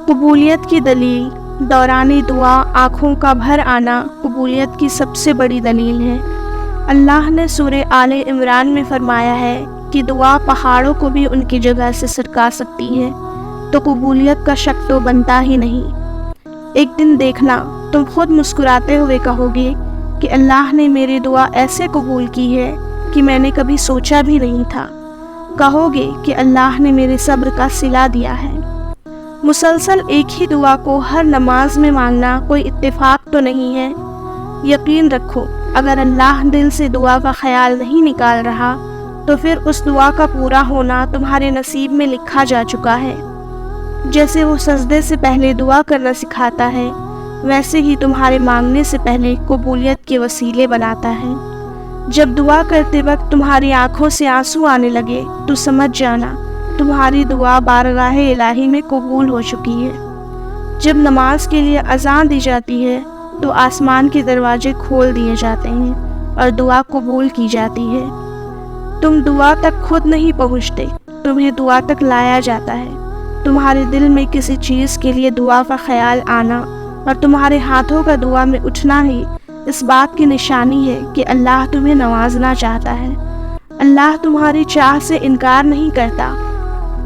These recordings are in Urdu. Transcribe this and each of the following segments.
قبولیت کی دلیل۔ دوران دعا آنکھوں کا بھر آنا قبولیت کی سب سے بڑی دلیل ہے۔ اللہ نے سورہ آل عمران میں فرمایا ہے کہ دعا پہاڑوں کو بھی ان کی جگہ سے سرکا سکتی ہے، تو قبولیت کا شک تو بنتا ہی نہیں۔ ایک دن دیکھنا تم خود مسکراتے ہوئے کہو گے کہ اللہ نے میری دعا ایسے قبول کی ہے کہ میں نے کبھی سوچا بھی نہیں تھا۔ کہو گے کہ اللہ نے میرے صبر کا صلہ دیا ہے۔ مسلسل ایک ہی دعا کو ہر نماز میں مانگنا کوئی اتفاق تو نہیں ہے۔ یقین رکھو اگر اللہ دل سے دعا کا خیال نہیں نکال رہا تو پھر اس دعا کا پورا ہونا تمہارے نصیب میں لکھا جا چکا ہے۔ جیسے وہ سجدے سے پہلے دعا کرنا سکھاتا ہے، ویسے ہی تمہارے مانگنے سے پہلے قبولیت کے وسیلے بناتا ہے۔ جب دعا کرتے وقت تمہاری آنکھوں سے آنسو آنے لگے تو سمجھ جانا تمہاری دعا بارگاہ الہی میں قبول ہو چکی ہے۔ جب نماز کے لیے اذان دی جاتی ہے تو آسمان کے دروازے کھول دیے جاتے ہیں اور دعا قبول کی جاتی ہے۔ تم دعا تک خود نہیں پہنچتے، تمہیں دعا تک لایا جاتا ہے۔ تمہارے دل میں کسی چیز کے لیے دعا کا خیال آنا اور تمہارے ہاتھوں کا دعا میں اٹھنا ہی اس بات کی نشانی ہے کہ اللہ تمہیں نوازنا چاہتا ہے۔ اللہ تمہاری چاہ سے انکار نہیں کرتا،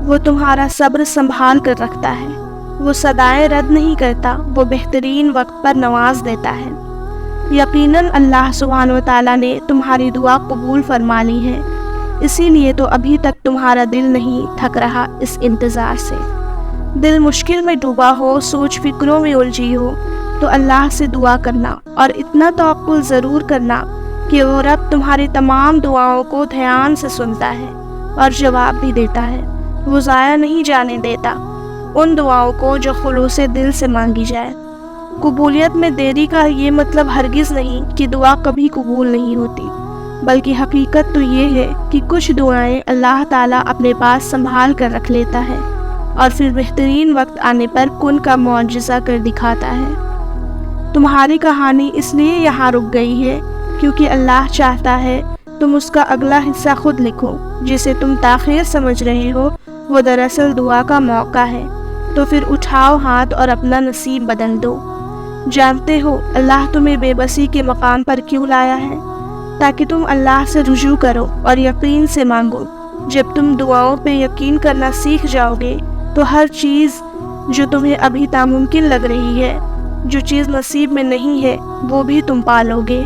وہ تمہارا صبر سنبھال کر رکھتا ہے۔ وہ صدائیں رد نہیں کرتا، وہ بہترین وقت پر نواز دیتا ہے۔ یقیناً اللہ سبحانہ وتعالیٰ نے تمہاری دعا قبول فرما لی ہے، اسی لیے تو ابھی تک تمہارا دل نہیں تھک رہا اس انتظار سے۔ دل مشکل میں ڈوبا ہو، سوچ فکروں میں الجھی ہو تو اللہ سے دعا کرنا اور اتنا توقل ضرور کرنا کہ وہ رب تمہاری تمام دعاؤں کو دھیان سے سنتا ہے اور جواب بھی دیتا ہے۔ وہ ضائع نہیں جانے دیتا ان دعاؤں کو جو خلوص دل سے مانگی جائے۔ قبولیت میں دیری کا یہ مطلب ہرگز نہیں کہ دعا کبھی قبول نہیں ہوتی، بلکہ حقیقت تو یہ ہے کہ کچھ دعائیں اللہ تعالیٰ اپنے پاس سنبھال کر رکھ لیتا ہے اور پھر بہترین وقت آنے پر کن کا معجزہ کر دکھاتا ہے۔ تمہاری کہانی اس لیے یہاں رک گئی ہے کیونکہ اللہ چاہتا ہے تم اس کا اگلا حصہ خود لکھو۔ جسے تم تاخیر سمجھ رہے ہو وہ دراصل دعا کا موقع ہے، تو پھر اٹھاؤ ہاتھ اور اپنا نصیب بدل دو۔ جانتے ہو اللہ تمہیں بے بسی کے مقام پر کیوں لایا ہے؟ تاکہ تم اللہ سے رجوع کرو اور یقین سے مانگو۔ جب تم دعاؤں پہ یقین کرنا سیکھ جاؤ گے تو ہر چیز جو تمہیں ابھی ناممکن لگ رہی ہے، جو چیز نصیب میں نہیں ہے، وہ بھی تم پالو گے۔